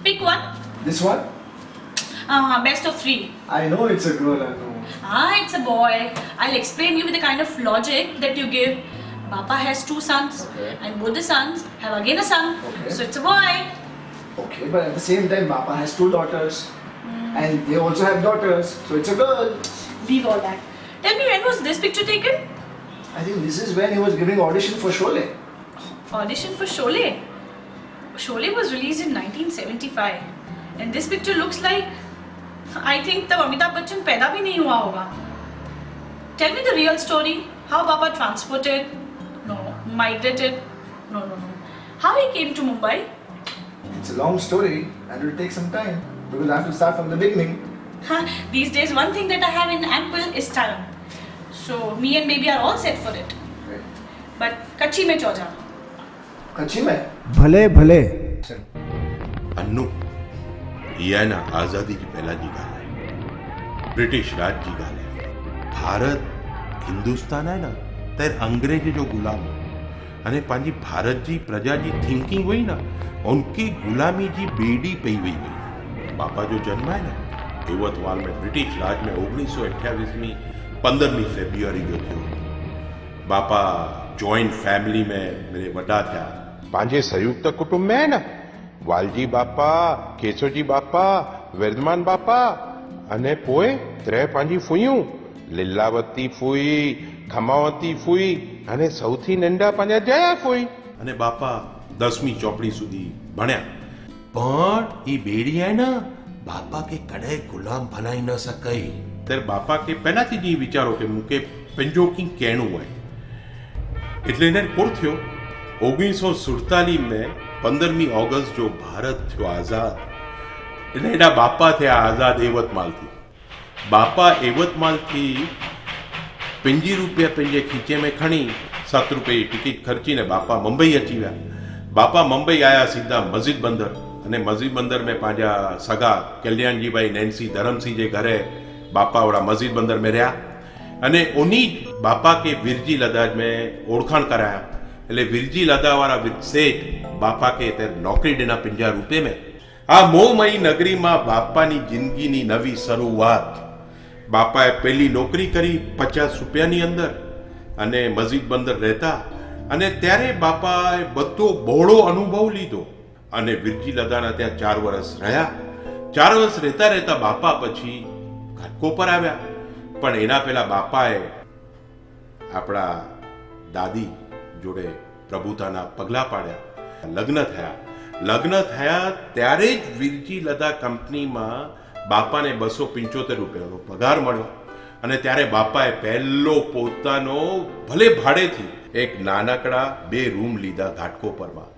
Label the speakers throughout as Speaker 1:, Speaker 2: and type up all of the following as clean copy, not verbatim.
Speaker 1: Pick one.
Speaker 2: This one?
Speaker 1: Best of three.
Speaker 2: I know it's a girl, I know.
Speaker 1: It's a boy. I'll explain you with the kind of logic that you give. Papa has two sons,
Speaker 2: Okay.
Speaker 1: and both the sons have again a son.
Speaker 2: Okay.
Speaker 1: So it's a boy.
Speaker 2: Okay, but at the same time, Papa has two daughters. And they also have daughters, so it's a girl.
Speaker 1: Leave all that. Tell me, when was this picture taken?
Speaker 2: I think this is when he was giving audition for Sholay.
Speaker 1: Audition for Sholay. Sholay was released in 1975, and this picture looks like, I think तब अमिताभ बच्चन पैदा भी नहीं हुआ होगा. Tell me the real story. How Papa transported? No. Migrated? No. How he came to Mumbai?
Speaker 2: It's a long story and it will take some time because I have to start from the beginning.
Speaker 1: These days, one thing that I have in ample is time. So me and baby are all set for it.
Speaker 2: Right.
Speaker 1: But कच्ची में चौजा.
Speaker 2: कच्ची में?
Speaker 3: ભલે ભલે
Speaker 4: अन्नू इहा आहे न आज़ादी जी पहिला जी ॻाल्हि आहे ब्रिटिश राज जी ॻाल्हि आहे भारत हिंदुस्तान आहे न त अंग्रेज जो गुलाम हो अने पंहिंजी भारत जी प्रजा जी थिंकिंग हुई न उनकी गुलामी जी बेड़ी पई वई हुई बापा जो जन्म आहे न एवतवाल में ब्रिटिश राज में 1928 में 15 फेब्रुआरी जो थियो बापा जॉइंट फैमिली में मेरे वॾा थिया पंहिंजे संयुक्त कुटुंब में आहे न वालजी बापा केशवजी बापा वर्धमान बापा अने पोइ त्रै पंहिंजी फुइयूं લીલાવતી ફૂઈ ખમાવતી ફૂઈ અને સૌથી નંડા પાંજા જયા ફૂઈ અને બાપા 10મી ચોપડી સુધી ભણ્યા પણ એ બેડી આય ને બાપા કે કડે ગુલામ બનાઈ ન સકાય ત્યારે બાપા કે પહેલાથી જ વિચારો કે મુકે પંજો કી કેણું હોય એટલે એને કોણ થયો 1947 में 15મી ઓગસ્ટ जो भारत थियो आजाद એટલે એના બાપા થયા આઝાદ એવતમાલથી बापा एवतमाल थी 50 रुपया पंहिंजे खीचे में खणी 7 रुपये टिकट खर्ची ने बापा मुंबई अची विया बापा मुंबई आया सीधा मस्जिद बंदर अने मस्जिद बंदर में पंहिंजा सगा कल्याण जी भाई नैन्सी धरमसिंह जे घरे बापा ओड़ा मस्जिद बंदर में रहा अने उन्हीं बापा के विरजी लदा में ओळखाण कराया એટલે વિરજી લદા વાળા શેઠ બાપા કે ત્યારે નોકરી ડીના 50 રૂપિયા में આ મોહમયી નગરીમાં બાપાની જિંદગીની નવી શરૂઆત બાપાએ પહેલી નોકરી કરી 50 રૂપિયાની અંદર અને મસ્જિદ બંદર રહેતા અને ત્યારે બાપાએ બધો બહોળો અનુભવ લીધો અને વિરજી લદાના ત્યાં 4 વર્ષ રહ્યા 4 વર્ષ રહેતા બાપા પછી ઘાટકોપર આવ્યા પણ એના પહેલા બાપાએ આપણા દાદી જોડે પ્રભુતાના પગલા પાડ્યા લગ્ન થયા ત્યારે જ વિરજી લદા કંપનીમાં બાપાને 275 રૂપિયાનો પગાર મળ્યો અને ત્યારે બાપાએ પહેલો પોતાનો ભલે ભાડેથી એક નાનકડા 2 રૂમ લીધા ઘાટકોપરમાં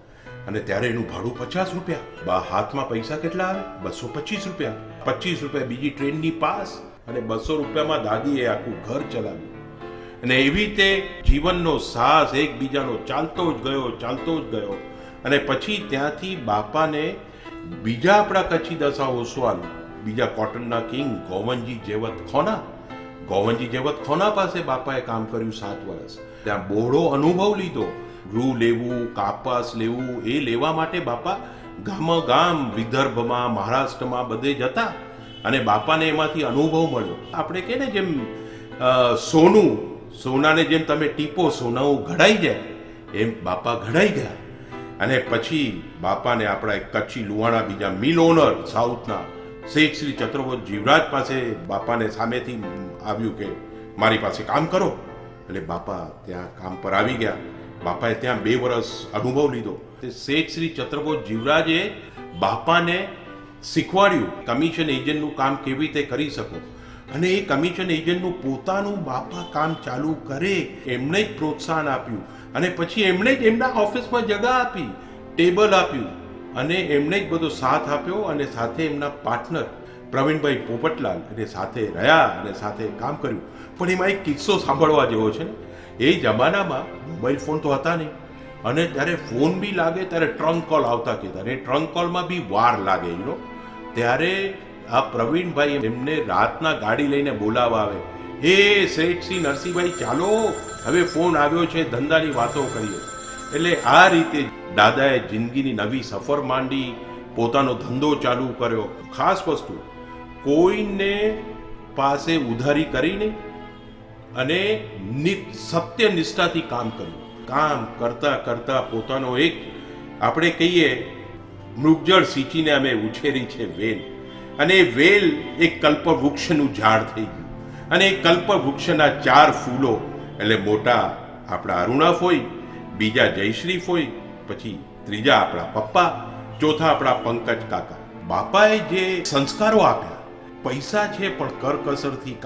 Speaker 4: અને ત્યારે એનું ભાડું 50 રૂપિયા હાથમાં પૈસા કેટલા આવે 225 રૂપિયા 25 રૂપિયા બીજી ટ્રેનની પાસ અને 200 રૂપિયામાં દાદીએ આખું ઘર ચલાવ્યું અને એવી રીતે જીવનનો સાહસ એકબીજાનો ચાલતો જ ગયો અને પછી ત્યાંથી બાપાને બીજા આપણા કચ્છી દશા ઓસવાલ બીજા કોટનના કિંગ ગોવનજી જેવત ખોના પાસે બાપાએ કામ કર્યું 7 વર્ષ ત્યાં બહોળો અનુભવ લીધો રૂ લેવું કાપાસ લેવું એ લેવા માટે બાપા ગામ વિદર્ભમાં મહારાષ્ટ્રમાં બધે જતા અને બાપાને એમાંથી અનુભવ મળ્યો આપણે કહે ને જેમ સોનાને જેમ તમે ટીપો સોનાઓ ઘડાઈ જાય એમ બાપા ઘડાઈ ગયા અને પછી બાપાને આપણા એક કચ્છી લુહાણા બીજા મિલ ઓનર સાઉથના શેઠ શ્રી ચતુર્વત જીવરાજ પાસે બાપાને સામેથી આવ્યું કે મારી પાસે કામ કરો એટલે બાપા ત્યાં કામ પર આવી ગયા બાપાએ ત્યાં 2 વર્ષ અનુભવ લીધો તે શેઠ શ્રી ચતુર્વત જીવરાજે બાપાને શીખવાડ્યું કમિશન એજન્ટનું કામ કેવી રીતે કરી શકો અને એ કમિશન એજન્ટનું પોતાનું બાપા કામ ચાલુ કરે એમને જ પ્રોત્સાહન આપ્યું અને પછી એમણે જ એમના ઓફિસમાં જગા આપી ટેબલ આપ્યું અને એમણે જ બધો સાથ આપ્યો અને સાથે એમના પાર્ટનર પ્રવીણભાઈ પોપટલાલ એને સાથે રહ્યા અને સાથે કામ કર્યું પણ એમાં એક કિસ્સો સાંભળવા જેવો છે ને એ જમાનામાં મોબાઈલ ફોન તો હતા નહીં અને ત્યારે ફોન બી લાગે ત્યારે ટ્રંક કોલ આવતા કહેતા અને ટ્રંક કોલમાં બી વાર લાગે ત્યારે આ પ્રવીણભાઈ એમને રાતના ગાડી લઈને બોલાવવા આવે હે શેઠસિંહ નરસિંહભાઈ ચાલો હવે ફોન આવ્યો છે ધંધાની વાતો કરીએ એટલે આ રીતે દાદાએ જિંદગીની નવી સફર માંડી પોતાનો ધંધો ચાલુ કર્યો. ખાસ વસ્તુ, કોઈને પાસે ઉધારી કરીને અને સત્ય નિષ્ઠાથી કામ કર્યું. કામ કરતા કરતા પોતાનો એક, આપણે કહીએ, મૃગજળ સિંચીને અમે ઉછેરી છે વેલ, અને એ વેલ એક કલ્પવૃક્ષનું ઝાડ થઈ ગયું. અને એ કલ્પવૃક્ષના 4 ફૂલો, એટલે મોટા આપણા અરુણવ હોય, બીજા જયશ્રી હોય, પછી ત્રીજા આપણા પપ્પા, ચોથા આપણા પંકજ કાકા. બાપાએ જે સંસ્કારો આપ્યા, પૈસા છે પણ કરકસરથી